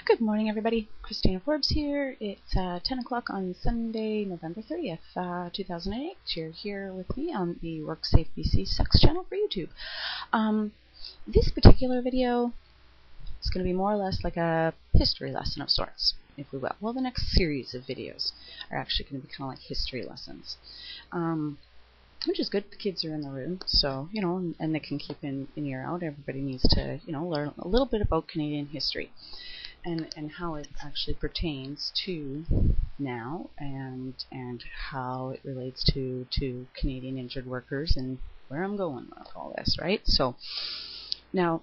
Good morning, everybody. Christina Forbes here. It's 10 o'clock on Sunday, November 30th, 2008. You're here with me on the WorkSafe BC Sex channel for YouTube. This particular video is going to be more or less like a history lesson of sorts, if we will. Well, the next series of videos are actually going to be kind of like history lessons. Which is good. The kids are in the room, so, and they can keep an ear out. Everybody needs to, learn a little bit about Canadian history. And how it actually pertains to now and how it relates to Canadian injured workers and where I'm going with all this, right? So now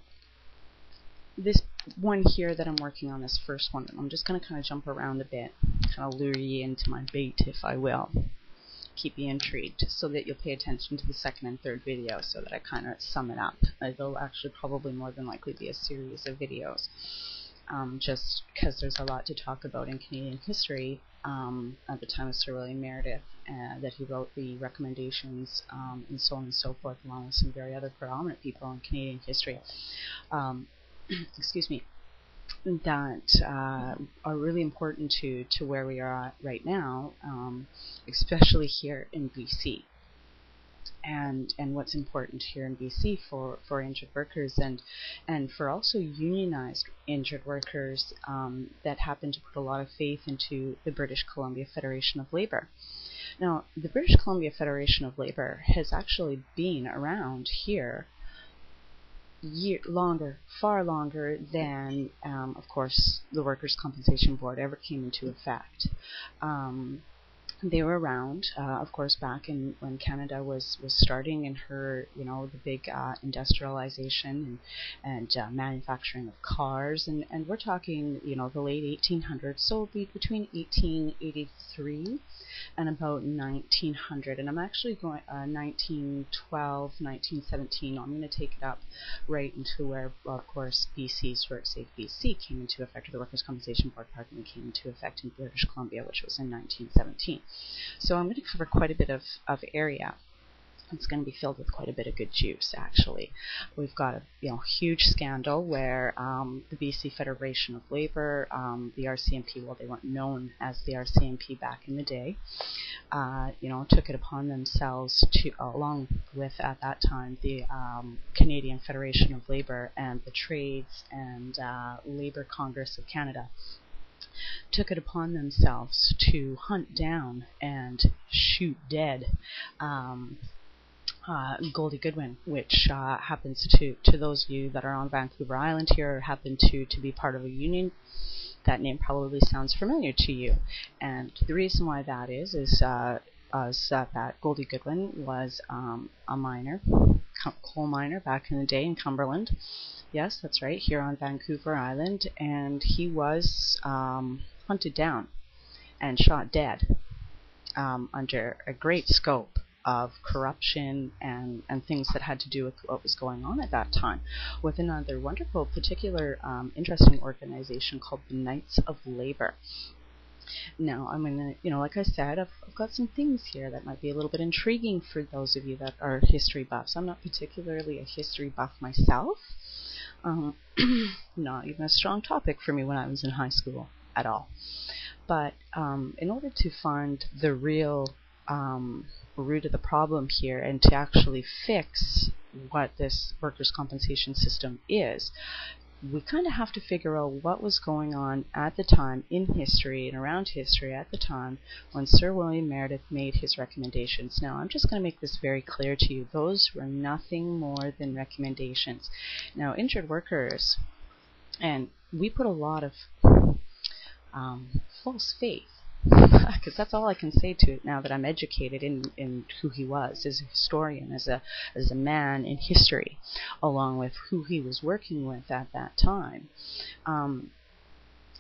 this one here that I'm working on, this first one, I'm just going to kind of jump around a bit, kind of lure you into my bait, if I will. Keep you intrigued so that you'll pay attention to the second and third video so that I kind of sum it up. It'll actually probably more than likely be a series of videos. Just because there's a lot to talk about in Canadian history at the time of Sir William Meredith, that he wrote the recommendations and so on and so forth, along with some very other prominent people in Canadian history, excuse me, that are really important to where we are at right now, especially here in BC. And what's important here in BC for injured workers and for also unionized injured workers that happen to put a lot of faith into the British Columbia Federation of Labour. Now, the British Columbia Federation of Labour has actually been around here far longer than, of course, the Workers' Compensation Board ever came into effect. They were around, of course, back when Canada was starting in her, the big industrialization and manufacturing of cars, and we're talking, the late 1800s, so it'll be between 1883 and about 1900, and I'm actually going 1912, 1917. I'm going to take it up right into where, of course, BC's WorkSafe BC came into effect, or the Workers' Compensation Board, came into effect in British Columbia, which was in 1917. So I'm going to cover quite a bit of area. It's going to be filled with quite a bit of good juice, actually. We've got a huge scandal where the BC Federation of Labour, the RCMP, well, they weren't known as the RCMP back in the day, took it upon themselves to, along with, at that time, the Canadian Federation of Labour and the Trades and Labour Congress of Canada, took it upon themselves to hunt down and shoot dead Goldie Goodwin, which happens to those of you that are on Vancouver Island here, happen to be part of a union. That name probably sounds familiar to you, and the reason why that is that Goldie Goodwin was a miner, coal miner back in the day in Cumberland. Yes, that's right, here on Vancouver Island, and he was hunted down and shot dead under a great scope of corruption and things that had to do with what was going on at that time, with another wonderful, particular, interesting organization called the Knights of Labor. Now, I'm going to, like I said, I've got some things here that might be a little bit intriguing for those of you that are history buffs. I'm not particularly a history buff myself. Not even a strong topic for me when I was in high school at all. But in order to find the real root of the problem here and to actually fix what this workers' compensation system is, we kind of have to figure out what was going on at the time in history and around history at the time when Sir William Meredith made his recommendations. Now, I'm just going to make this very clear to you. Those were nothing more than recommendations. Now, injured workers, and we put a lot of false faith, because that's all I can say to it now that I'm educated in who he was as a historian, as a man in history, along with who he was working with at that time.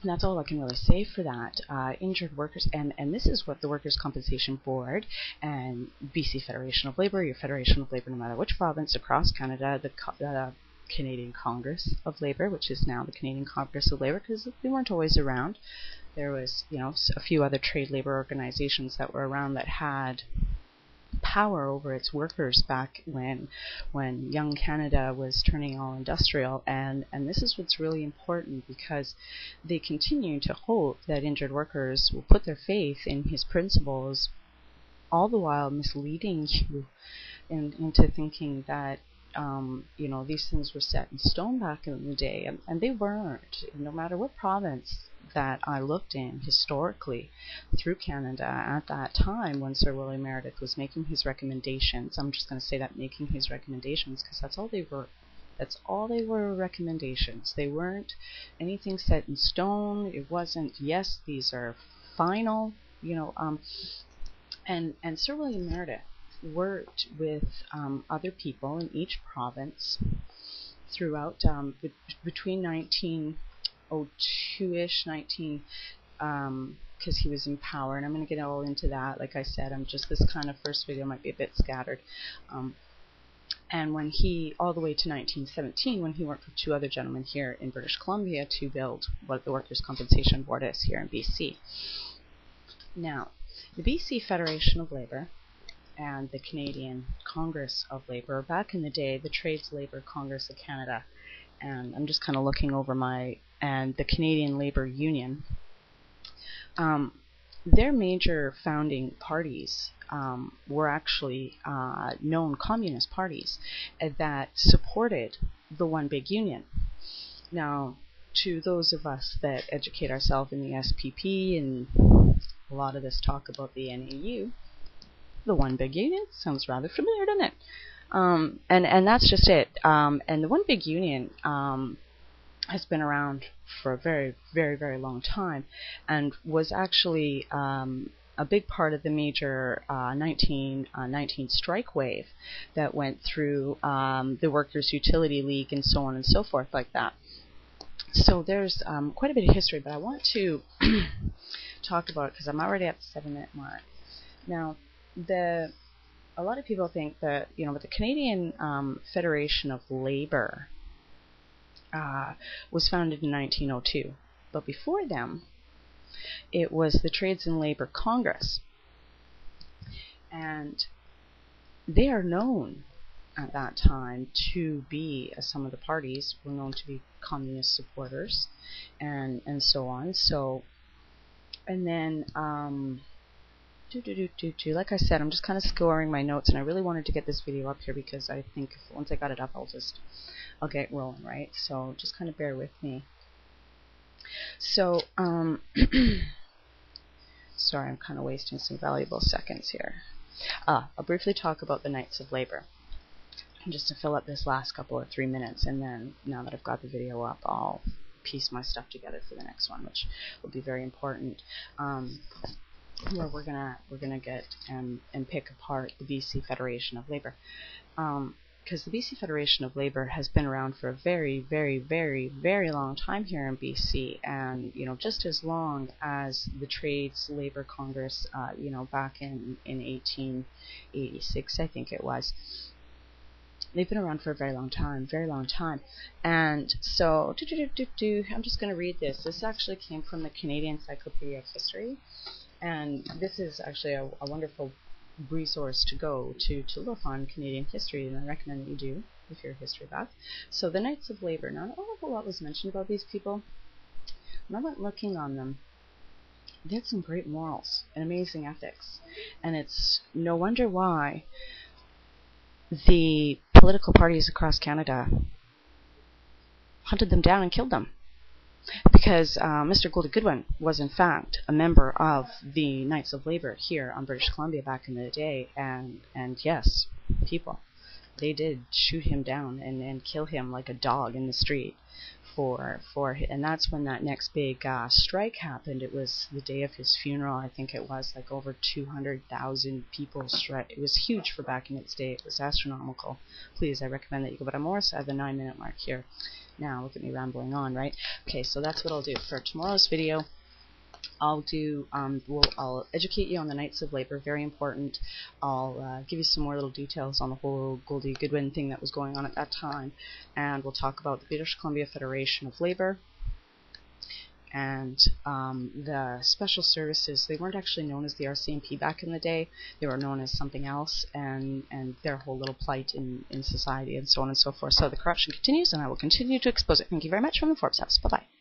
That's all I can really say for that. Injured workers, and this is what the Workers' Compensation Board and BC Federation of Labour, your Federation of Labour no matter which province across Canada, the Canadian Congress of Labour, which is now the Canadian Congress of Labour, because they weren't always around. There was, a few other trade labor organizations that were around that had power over its workers back when young Canada was turning all industrial. And this is what's really important, because they continue to hope that injured workers will put their faith in his principles, all the while misleading you into thinking that these things were set in stone back in the day, and they weren't. No matter what province that I looked in historically through Canada at that time when Sir William Meredith was making his recommendations, I'm just going to say that, making his recommendations, because that's all they were. That's all they were, recommendations. They weren't anything set in stone. It wasn't, yes, these are final, and Sir William Meredith worked with other people in each province throughout between 1902-ish, because he was in power, and I'm going to get all into that. Like I said, this kind of first video might be a bit scattered. And when he, all the way to 1917, when he worked with two other gentlemen here in British Columbia to build what the Workers' Compensation Board is here in BC. Now, the BC Federation of Labour and the Canadian Congress of Labour, back in the day, the Trades Labour Congress of Canada, and I'm just kind of looking over and the Canadian Labour Union, their major founding parties were actually known communist parties that supported the one big union. Now, to those of us that educate ourselves in the SPP and a lot of this talk about the NAU, the one big union sounds rather familiar, doesn't it? And that's just it. And the one big union has been around for a very, very, very long time, and was actually a big part of the major 1919 strike wave that went through the Workers' Utility League and so on and so forth like that. So there's quite a bit of history, but I want to talk about it because I'm already at the 7-minute mark. Now, a lot of people think that, with the Canadian Federation of Labour was founded in 1902, but before them, it was the Trades and Labour Congress, and they are known at that time to be, some of the parties were known to be communist supporters, and so on. So, and then like I said, I'm just kind of scoring my notes, and I really wanted to get this video up here because I think once I got it up, I'll get rolling, right? So just kind of bear with me. So, sorry, I'm kind of wasting some valuable seconds here. I'll briefly talk about the Knights of Labour, just to fill up this last couple of 3 minutes, and then now that I've got the video up, I'll piece my stuff together for the next one, which will be very important. Where we're gonna get and pick apart the BC Federation of Labour, because the BC Federation of Labour has been around for a very, very, very, very long time here in BC, and just as long as the Trades Labour Congress, back in 1886, I think it was. They've been around for a very long time, and so I'm just going to read this. This actually came from the Canadian Encyclopedia of History. And this is actually a wonderful resource to go to look on Canadian history, and I recommend that you do if you're a history buff. So the Knights of Labour. Now, not a whole lot was mentioned about these people. When I went looking on them, they had some great morals and amazing ethics, and it's no wonder why the political parties across Canada hunted them down and killed them. Because Mr. Goldie Goodwin was in fact a member of the Knights of Labour here on British Columbia back in the day, and yes, people, they did shoot him down and kill him like a dog in the street and that's when that next big strike happened. It was the day of his funeral. I think it was like over 200,000 people strike. It was huge for back in its day. It was astronomical. Please, I recommend that you go. But I'm almost at the 9-minute mark here. Now, look at me rambling on, right? Okay, so that's what I'll do for tomorrow's video. I'll do, I'll educate you on the Knights of Labour, very important. I'll give you some more little details on the whole Goldie Goodwin thing that was going on at that time, and we'll talk about the British Columbia Federation of Labour, and the special services, they weren't actually known as the RCMP back in the day. They were known as something else, and their whole little plight in society and so on and so forth. So the corruption continues, and I will continue to expose it. Thank you very much from the Forbes House. Bye-bye.